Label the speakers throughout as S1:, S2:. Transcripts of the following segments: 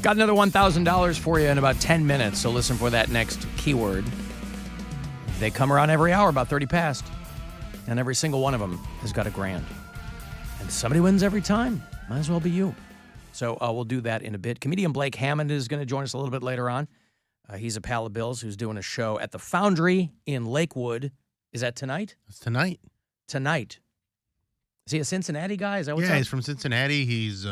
S1: Got another $1,000 for you in about 10 minutes, so listen for that next keyword. They come around every hour, about 30 past, and every single one of them has got $1,000. And somebody wins every time. Might as well be you. So we'll do that in a bit. Comedian Blake Hammond is going to join us a little bit later on. He's a pal of Bill's who's doing a show at the Foundry in Lakewood. Is that tonight?
S2: It's tonight.
S1: Tonight. Is he a Cincinnati guy? Is that what's up?
S2: Yeah, he's from Cincinnati. He's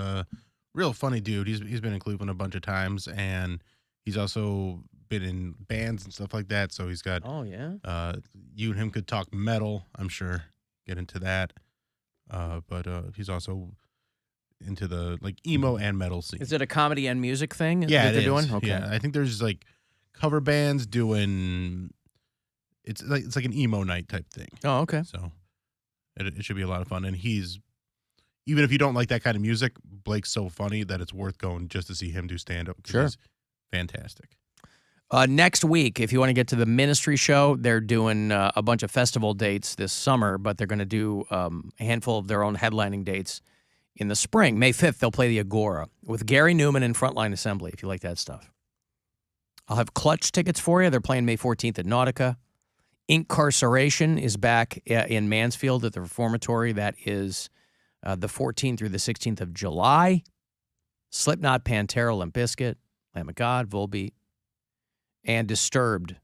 S2: real funny dude. He's been in Cleveland a bunch of times, and he's also been in bands and stuff like that. So he's got.
S1: Oh yeah.
S2: You and him could talk metal. I'm sure. Get into that. But he's also into the like emo and metal scene.
S1: Is it a comedy and music thing?
S2: Yeah,
S1: that they're doing.
S2: Okay. Yeah, I think there's like cover bands doing. It's like an emo night type thing.
S1: Oh, okay.
S2: So it should be a lot of fun, and he's. Even if you don't like that kind of music, Blake's so funny that it's worth going just to see him do stand-up.
S1: Sure.
S2: He's fantastic.
S1: Next week, if you want to get to the Ministry show, they're doing a bunch of festival dates this summer, but they're going to do a handful of their own headlining dates in the spring. May 5th, they'll play the Agora with Gary Newman and Frontline Assembly, if you like that stuff. I'll have Clutch tickets for you. They're playing May 14th at Nautica. Incarceration is back in Mansfield at the Reformatory. That is... the 14th through the 16th of July. Slipknot, Pantera, Limp Bizkit, Lamb of God, Volbeat, and Disturbed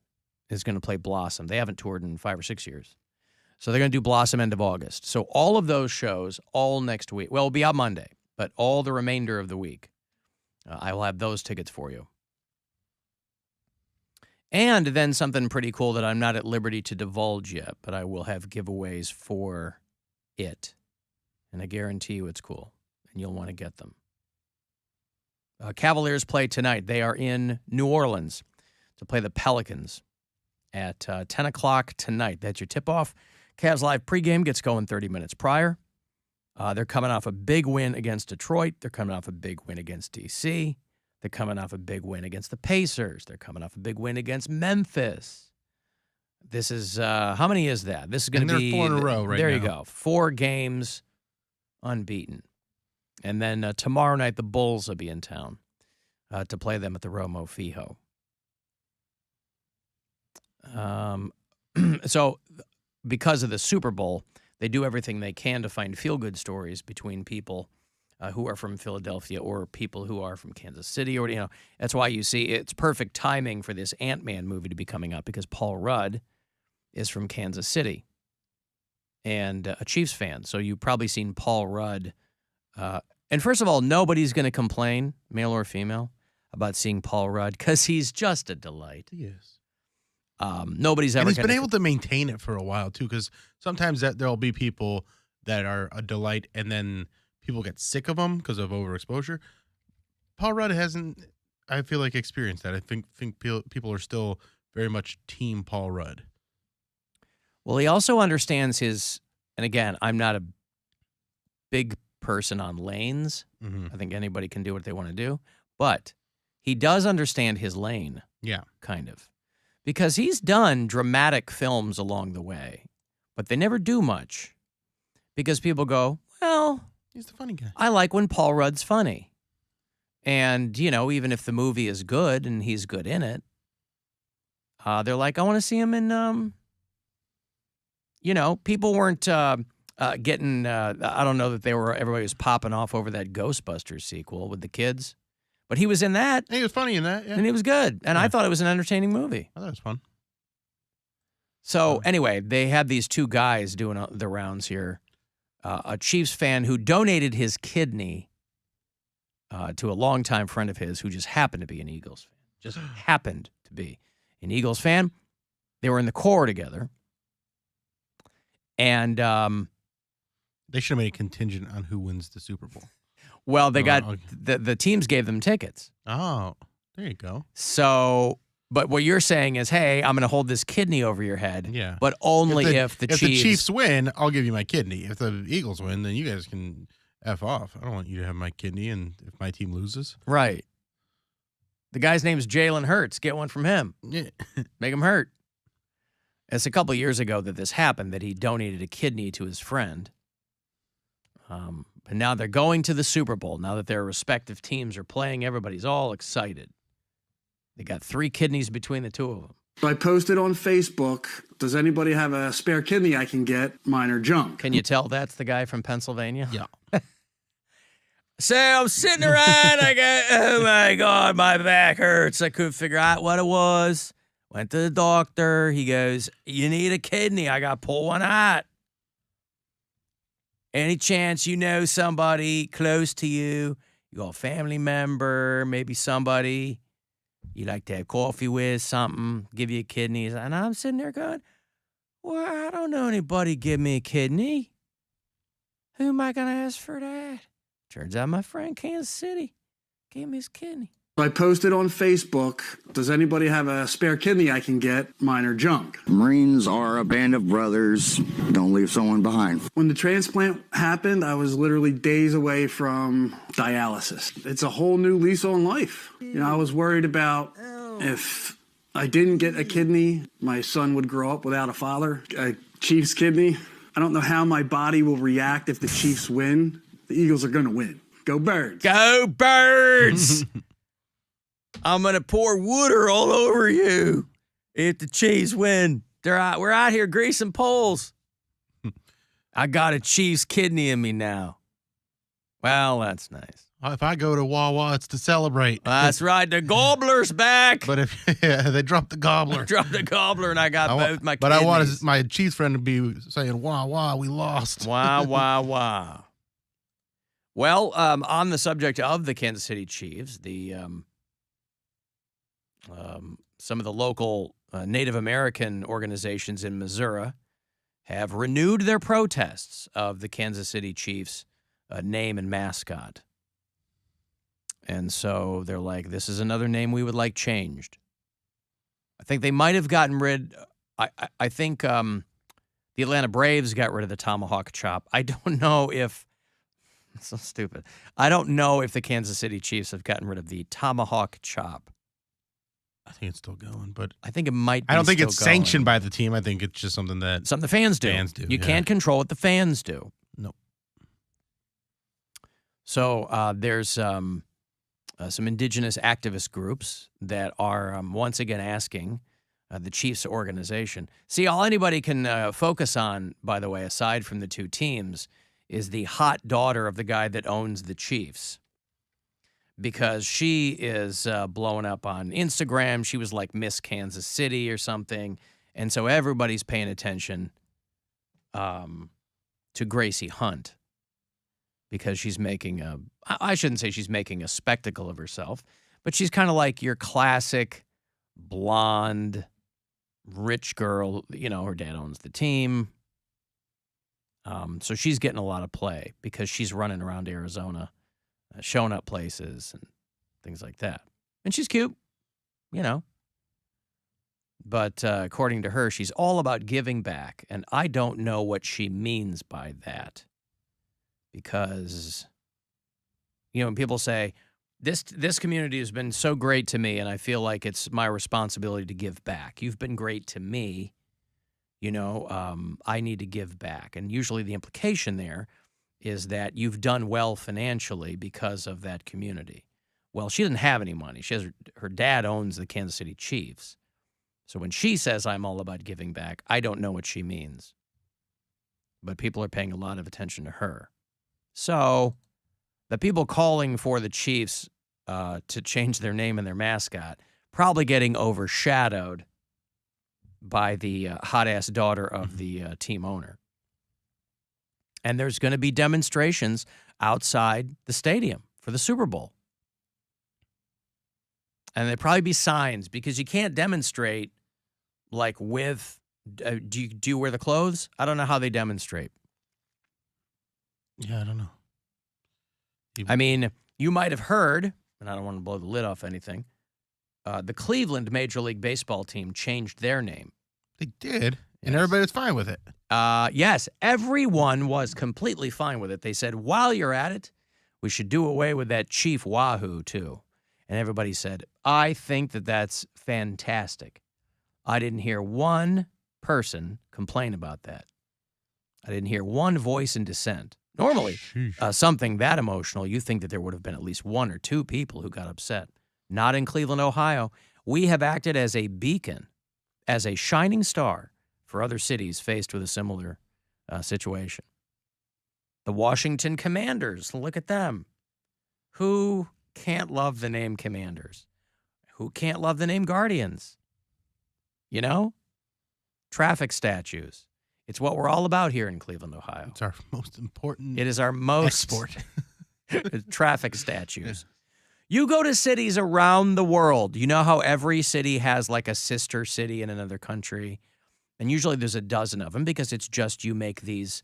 S1: is going to play Blossom. They haven't toured in 5 or 6 years. So they're going to do Blossom end of August. So all of those shows, all next week. Well, it'll be out Monday, but all the remainder of the week, I will have those tickets for you. And then something pretty cool that I'm not at liberty to divulge yet, but I will have giveaways for it. And I guarantee you it's cool, and you'll want to get them. Cavaliers play tonight. They are in New Orleans to play the Pelicans at 10 o'clock tonight. That's your tip-off. Cavs Live pregame gets going 30 minutes prior. They're coming off a big win against Detroit. They're coming off a big win against D.C. They're coming off a big win against the Pacers. They're coming off a big win against Memphis. This is, how many is that? This is going to be...
S2: They're 4 in a row right now.
S1: There you go. 4 games... unbeaten. And then tomorrow night, the Bulls will be in town to play them at the Romo Fijo. So because of the Super Bowl, they do everything they can to find feel-good stories between people who are from Philadelphia or people who are from Kansas City. Or, that's why you see it's perfect timing for this Ant-Man movie to be coming up because Paul Rudd is from Kansas City. And a Chiefs fan. So you've probably seen Paul Rudd. And first of all, nobody's going to complain, male or female, about seeing Paul Rudd because he's just a delight.
S2: He is.
S1: Nobody's ever.
S2: And he's been able to maintain it for a while, too, because sometimes there'll be people that are a delight and then people get sick of them because of overexposure. Paul Rudd hasn't, I feel like, experienced that. I think people are still very much team Paul Rudd.
S1: Well, he also understands his, and again, I'm not a big person on lanes.
S2: Mm-hmm.
S1: I think anybody can do what they want to do. But he does understand his lane.
S2: Yeah.
S1: Kind of. Because he's done dramatic films along the way, but they never do much. Because people go, well,
S2: he's the funny guy.
S1: I like when Paul Rudd's funny. And, even if the movie is good and he's good in it, they're like, I want to see him in... people weren't getting, I don't know that everybody was popping off over that Ghostbusters sequel with the kids. But he was in that.
S2: He was funny in that, yeah.
S1: And he was good. And I thought it was an entertaining movie.
S2: I thought it was fun.
S1: So, anyway, they had these 2 guys doing the rounds here. A Chiefs fan who donated his kidney to a longtime friend of his who just happened to be an Eagles fan. Just happened to be an Eagles fan. They were in the Corps together. And
S2: they should have made a contingent on who wins the Super Bowl.
S1: Well, they the teams gave them tickets.
S2: Oh, there you go.
S1: So, but what you're saying is, hey, I'm going to hold this kidney over your head.
S2: Yeah.
S1: But only if the
S2: Chiefs win, I'll give you my kidney. If the Eagles win, then you guys can F off. I don't want you to have my kidney, and if my team loses.
S1: Right. The guy's name's Jalen Hurts. Get one from him.
S2: Yeah.
S1: Make him hurt. It's a couple of years ago that this happened, that he donated a kidney to his friend. But now they're going to the Super Bowl. Now that their respective teams are playing, everybody's all excited. They got 3 kidneys between the 2 of them.
S3: I posted on Facebook, does anybody have a spare kidney I can get? Mine are junk.
S1: Can you tell that's the guy from Pennsylvania?
S2: Yeah.
S1: So I'm sitting around, oh my God, my back hurts. I couldn't figure out what it was. Went to the doctor. He goes, you need a kidney. I got to pull one out. Any chance you know somebody close to you, you got a family member, maybe somebody you like to have coffee with, something, give you a kidney. And I'm sitting there going, well, I don't know anybody give me a kidney. Who am I going to ask for that? Turns out my friend Kansas City gave me his kidney.
S3: I posted on Facebook, does anybody have a spare kidney I can get? Mine are junk.
S4: Marines are a band of brothers. Don't leave someone behind.
S3: When the transplant happened, I was literally days away from dialysis. It's a whole new lease on life. You know, I was worried about if I didn't get a kidney, my son would grow up without a father. A Chiefs kidney. I don't know how my body will react if the Chiefs win. The Eagles are going to win. Go Birds.
S1: Go Birds. I'm going to pour water all over you if the Chiefs win. We're out here greasing poles. I got a Chiefs kidney in me now. Well, that's nice.
S2: If I go to Wawa, it's to celebrate.
S1: That's right. The gobbler's back.
S2: But if they dropped the gobbler.
S1: I dropped the gobbler and I got both my kidneys.
S2: But I wanted my Chiefs friend to be saying, wah, wah, we lost.
S1: Wah, wah, wah. Well, on the subject of the Kansas City Chiefs, some of the local Native American organizations in Missouri have renewed their protests of the Kansas City Chiefs name and mascot. And so they're like, this is another name we would like changed. I think they might have gotten rid, I think the Atlanta Braves got rid of the tomahawk chop. I don't know if, it's so stupid. I don't know if the Kansas City Chiefs have gotten rid of the tomahawk chop.
S2: I think it's still going, but
S1: I think it might be
S2: I don't think
S1: still
S2: it's
S1: going.
S2: sanctioned by the team. I think it's just something that
S1: the fans do. You can't control what the fans do.
S2: Nope.
S1: So there's some indigenous activist groups that are once again asking the Chiefs organization. See, all anybody can focus on, by the way, aside from the 2 teams, is the hot daughter of the guy that owns the Chiefs. Because she is blowing up on Instagram. She was like Miss Kansas City or something. And so everybody's paying attention to Gracie Hunt because she's making I shouldn't say she's making a spectacle of herself, but she's kind of like your classic blonde, rich girl. You know, her dad owns the team. So she's getting a lot of play because she's running around Arizona. Showing up places and things like that. And she's cute, you know. But according to her, she's all about giving back. And I don't know what she means by that. Because, you know, when people say, this community has been so great to me and I feel like it's my responsibility to give back. You've been great to me. You know, I need to give back. And usually the implication there is that you've done well financially because of that community. Well, she doesn't have any money. She has her dad owns the Kansas City Chiefs. So when she says, I'm all about giving back, I don't know what she means. But people are paying a lot of attention to her. So the people calling for the Chiefs to change their name and their mascot probably getting overshadowed by the hot-ass daughter of the team owner. And there's going to be demonstrations outside the stadium for the Super Bowl. And there'll probably be signs because you can't demonstrate like with, do you wear the clothes? I don't know how they demonstrate.
S2: Yeah, I don't know.
S1: I mean, you might have heard, and I don't want to blow the lid off anything, the Cleveland Major League Baseball team changed their name.
S2: They did, and everybody was fine with it.
S1: Yes, everyone was completely fine with it. They said, while you're at it, we should do away with that Chief Wahoo, too. And everybody said, I think that that's fantastic. I didn't hear one person complain about that. I didn't hear one voice in dissent. Normally, something that emotional, you think that there would have been at least one or two people who got upset. Not in Cleveland, Ohio. We have acted as a beacon, as a shining star for other cities faced with a similar situation. The Washington Commanders, look at them. Who can't love the name Commanders? Who can't love the name Guardians? You know? Traffic statues. It's what we're all about here in Cleveland, Ohio.
S2: It's our most important
S1: It is our most
S2: export.
S1: traffic statues. You go to cities around the world. You know how every city has like a sister city in another country? And usually there's a dozen of them because it's just you make these,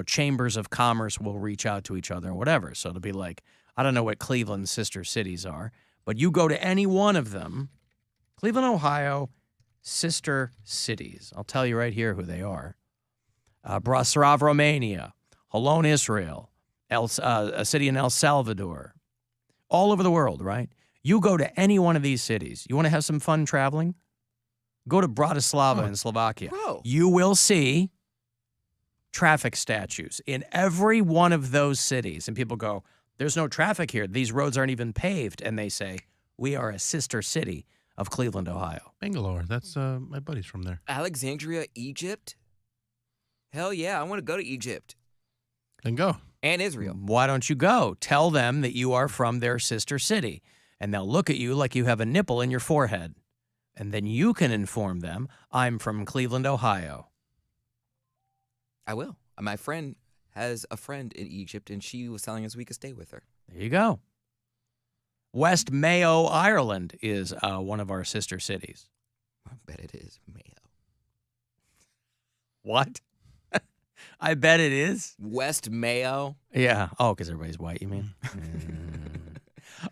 S1: chambers of commerce will reach out to each other or whatever. So it'll be like, I don't know what Cleveland's sister cities are, but you go to any one of them, Cleveland, Ohio, sister cities. I'll tell you right here who they are. Bratislava, Romania, Holon, Israel, a city in El Salvador, all over the world, right? You go to any one of these cities. You want to have some fun traveling? Go to Bratislava in Slovakia.
S5: Bro.
S1: You will see traffic statues in every one of those cities. And people go, there's no traffic here. These roads aren't even paved. And they say, we are a sister city of Cleveland, Ohio.
S2: Bangalore. That's my buddy's from there.
S5: Alexandria, Egypt? Hell yeah, I want to go to Egypt.
S2: Then go.
S5: And Israel.
S1: Why don't you go? Tell them that you are from their sister city. And they'll look at you like you have a nipple in your forehead. And then you can inform them, I'm from Cleveland, Ohio.
S5: I will. My friend has a friend in Egypt, and she was telling us we could stay with her.
S1: There you go. West Mayo, Ireland is one of our sister cities.
S5: I bet it is Mayo.
S1: What? I bet it is.
S5: West Mayo?
S1: Yeah. Oh, because everybody's white, you mean?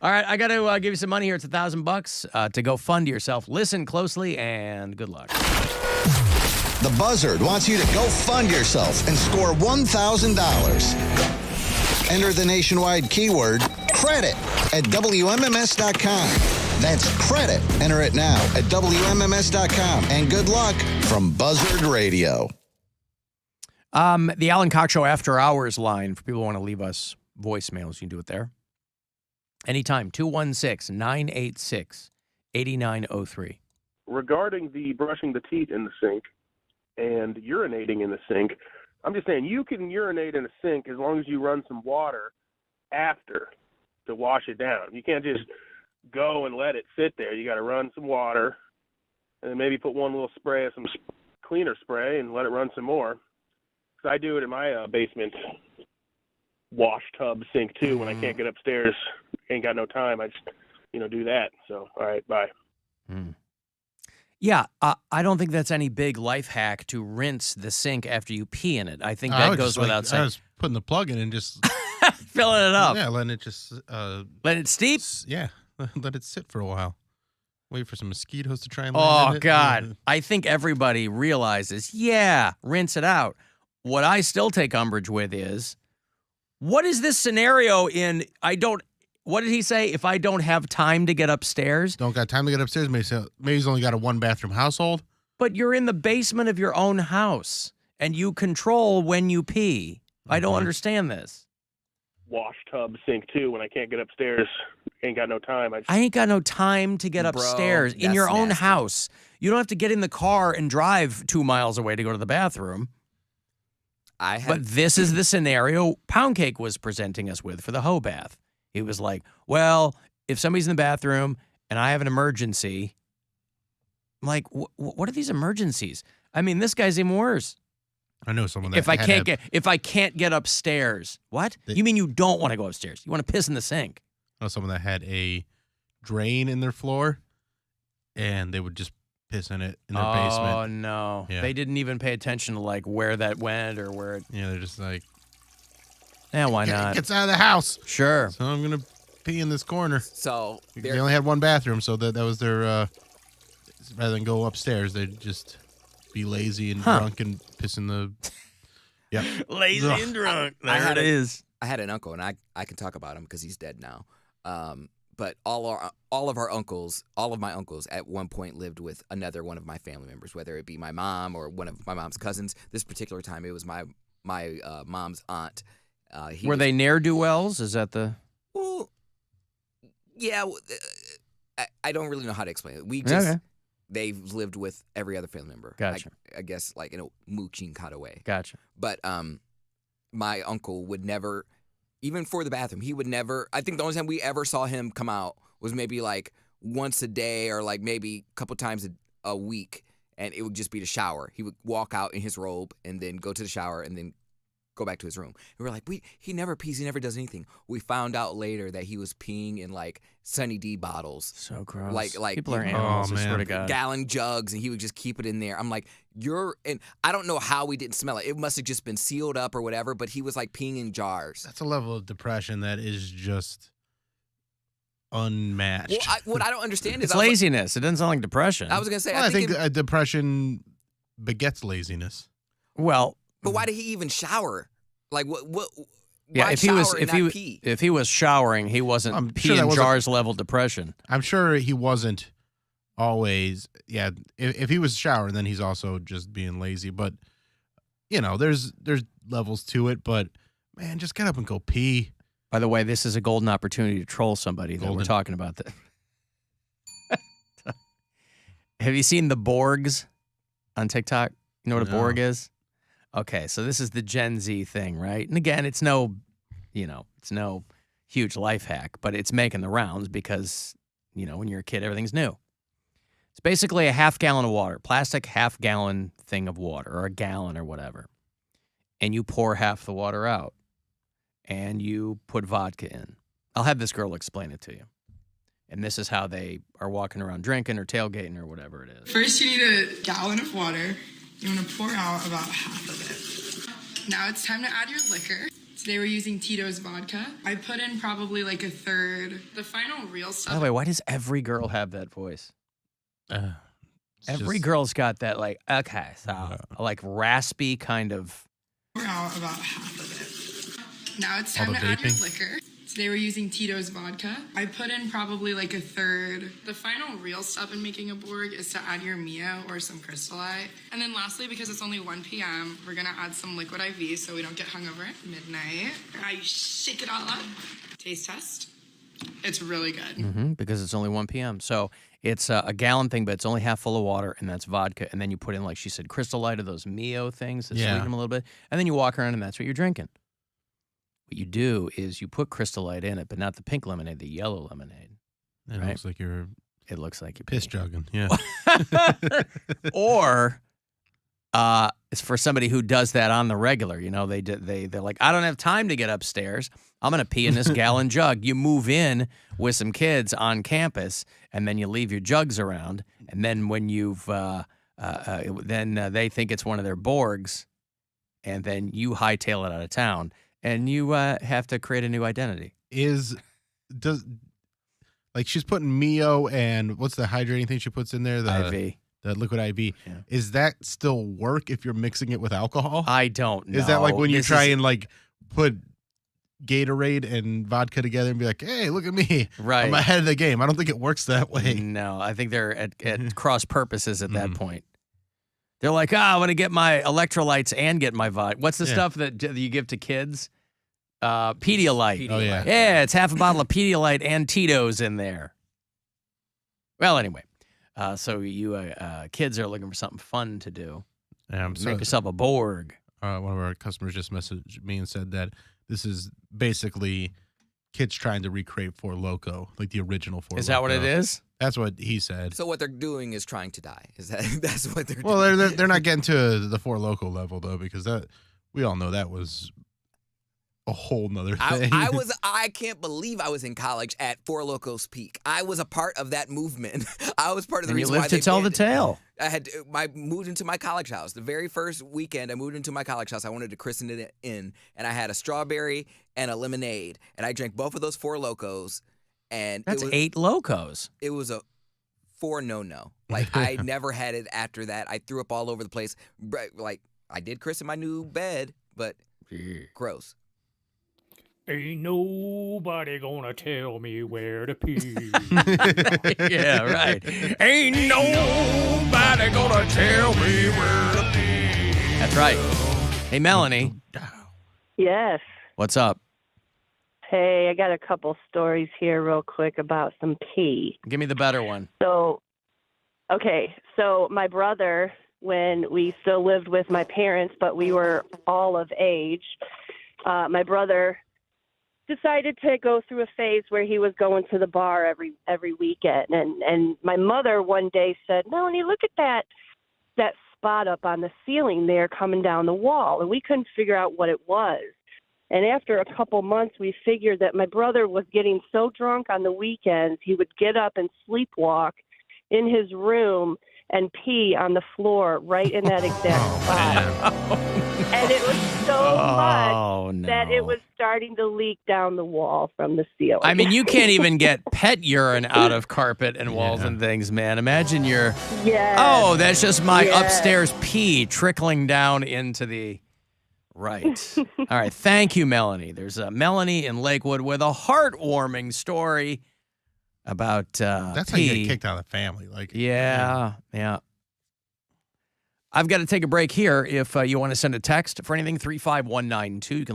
S1: All right, I got to give you some money here. It's $1,000 to go fund yourself. Listen closely and good luck.
S6: The Buzzard wants you to go fund yourself and score $1,000. Enter the nationwide keyword credit at WMMS.com. That's credit. Enter it now at WMMS.com. And good luck from Buzzard Radio.
S1: The Alan Cox Show After Hours line for people who want to leave us voicemails. You can do it there. Anytime, 216-986-8903.
S7: Regarding the brushing the teeth in the sink and urinating in the sink, I'm just saying you can urinate in a sink as long as you run some water after to wash it down. You can't just go and let it sit there. You got to run some water and then maybe put one little spray of some cleaner spray and let it run some more. So I do it in my basement wash tub sink too when I can't get upstairs. Ain't got no time. I just, do that. So, all right, bye.
S1: Yeah, I don't think that's any big life hack to rinse the sink after you pee in it. I think that goes without saying.
S2: I was putting the plug in and just
S1: filling it up.
S2: Yeah, letting it just
S1: let it steep.
S2: Yeah, let it sit for a while. Wait for some mosquitoes to try and land in it.
S1: God, I think everybody realizes. Yeah, rinse it out. What I still take umbrage with is, what is this scenario in? What did he say? If I don't have time to get upstairs?
S2: Don't got time to get upstairs? Maybe he's only got a one-bathroom household?
S1: But you're in the basement of your own house, and you control when you pee. I don't understand this.
S7: Wash tub sink, too, when I can't get upstairs. Ain't got no time. I
S1: ain't got no time to get upstairs in your own house. You don't have to get in the car and drive 2 miles away to go to the bathroom. But this is the scenario Poundcake was presenting us with for the hoe bath. He was like, well, if somebody's in the bathroom and I have an emergency, I'm like, what are these emergencies? I mean, this guy's even worse.
S2: I know someone that
S1: if I can't get upstairs, what? You mean you don't want to go upstairs? You want to piss in the sink?
S2: I know someone that had a drain in their floor, and they would just piss in it in their basement.
S1: Oh no! Yeah. They didn't even pay attention to like where that went or where.
S2: Yeah, they're just like,
S1: yeah, why not?
S2: Gets out of the house.
S1: Sure.
S2: So I'm gonna pee in this corner.
S5: So
S2: they only had one bathroom, so that was their. Rather than go upstairs, they'd just be lazy and drunk and piss in the. Yeah.
S1: Lazy and drunk. There it is.
S5: I had an uncle, and I can talk about him because he's dead now. But all of my uncles at one point lived with another one of my family members, whether it be my mom or one of my mom's cousins. This particular time, it was my mom's aunt
S1: Were they ne'er-do-wells? Is that the...
S5: Well, yeah. I don't really know how to explain it. We just... They've lived with every other family member.
S1: Gotcha.
S5: I guess like in a mooching kind of way.
S1: Gotcha.
S5: But my uncle would never, even for the bathroom, he would never. I think the only time we ever saw him come out was maybe like once a day or like maybe a couple times a week, and it would just be to shower. He would walk out in his robe and then go to the shower and then go back to his room. And we're like, he never pees, he never does anything. We found out later that he was peeing in like Sunny D bottles.
S1: So gross.
S5: Like
S1: people are animals. I swear to God.
S5: Gallon jugs, and he would just keep it in there. I'm like, and I don't know how we didn't smell it. It must have just been sealed up or whatever. But he was like peeing in jars.
S2: That's a level of depression that is just unmatched.
S5: Well, what I don't understand is
S1: it's laziness. It doesn't sound like depression.
S5: I was gonna say,
S2: I think depression begets laziness.
S1: Well,
S5: but why did he even shower? Like what?
S1: Yeah,
S5: why
S1: if he was
S5: shower and not pee?
S1: if he was showering, he wasn't peeing jars level depression.
S2: I'm sure he wasn't always. Yeah, if he was showering, then he's also just being lazy. But you know, there's levels to it. But man, just get up and go pee.
S1: By the way, this is a golden opportunity to troll somebody that we're talking about. That. Have you seen the Borgs on TikTok? You know what a Borg is? Okay, so this is the Gen Z thing, right? And again, it's no huge life hack, but it's making the rounds because, when you're a kid, everything's new. It's basically a half gallon of water, plastic half gallon thing of water, or a gallon or whatever. And you pour half the water out, and you put vodka in. I'll have this girl explain it to you. And this is how they are walking around drinking or tailgating or whatever it is.
S8: First, you need a gallon of water. You want to pour out about half of it. Now it's time to add your liquor. Today we're using Tito's vodka. I put in probably like a third. The final real stuff.
S1: By the way, why does every girl have that voice? Every girl's got that like raspy kind of.
S8: Pour out about half of it. Now it's time to add your liquor. Today we're using Tito's vodka. I put in probably like a third. The final real step in making a Borg is to add your Mio or some Crystal Light. And then lastly, because it's only 1 p.m., we're gonna add some liquid IV so we don't get hungover at midnight. Now you shake it all up. Taste test. It's really good.
S1: Because it's only 1 p.m. So it's a gallon thing, but it's only half full of water, and that's vodka. And then you put in, like she said, Crystal Light or those Mio things that sweeten them a little bit. And then you walk around, and that's what you're drinking. What you do is you put Crystal Light in it, but not the pink lemonade, the yellow lemonade.
S2: It looks like you're piss jugging. Yeah.
S1: Or it's for somebody who does that on the regular. They're like, I don't have time to get upstairs. I'm going to pee in this gallon jug. You move in with some kids on campus, and then you leave your jugs around. And then when you've they think it's one of their Borgs, and then you hightail it out of town. And you have to create a new identity.
S2: She's putting Mio and what's the hydrating thing she puts in there? The
S1: IV.
S2: The liquid IV. Yeah. Is that still work if you're mixing it with alcohol?
S1: I don't know.
S2: Is that like when you try and like put Gatorade and vodka together and be like, hey, look at me.
S1: Right.
S2: I'm ahead of the game. I don't think it works that way.
S1: No, I think they're at cross purposes at that point. They're like, I want to get my electrolytes and get my vodka. What's the stuff that you give to kids? Pedialyte.
S2: Oh, yeah.
S1: Yeah, it's half a bottle of Pedialyte and Tito's in there. Well, anyway, so you kids are looking for something fun to do.
S2: Yeah,
S1: Make yourself a Borg.
S2: One of our customers just messaged me and said that this is basically kids trying to recreate Four Loko, like the original Four Loko.
S1: Is that what it is?
S2: That's what he said.
S5: So what they're doing is trying to die. That's what they're doing?
S2: Well, they're not getting to the Four Loko level though, because that we all know that was a whole nother thing.
S5: I can't believe I was in college at Four Lokos peak. I was a part of that movement. I was part of the reason why they
S1: lived to tell the tale.
S5: I moved into my college house. The very first weekend I moved into my college house, I wanted to christen it in, and I had a strawberry and a lemonade, and I drank both of those Four Lokos, and
S1: that's 8 Locos.
S5: It was a 4 no. Like I never had it after that. I threw up all over the place. Like I did christen my new bed, but gross.
S9: Ain't nobody gonna tell me where to pee.
S1: Yeah, right. Ain't nobody gonna tell me where to pee. That's right. Hey, Melanie.
S10: Yes.
S1: What's up?
S10: Hey, I got a couple stories here real quick about some pee.
S1: Give me the better one.
S10: So my brother, when we still lived with my parents, but we were all of age, my brother decided to go through a phase where he was going to the bar every weekend. And my mother one day said, Melanie, look at that spot up on the ceiling there coming down the wall. And we couldn't figure out what it was. And after a couple months, we figured that my brother was getting so drunk on the weekends, he would get up and sleepwalk in his room and pee on the floor right in that exact spot. And it was so much that it was starting to leak down the wall from the ceiling.
S1: I mean, you can't even get pet urine out of carpet and walls and things, man. Imagine oh, that's just my upstairs pee trickling down into the... Right. All right. Thank you, Melanie. There's Melanie in Lakewood with a heartwarming story about
S2: That's how you get kicked out of the family.
S1: Yeah. I've got to take a break here. If you want to send a text for anything, 35192, you can leave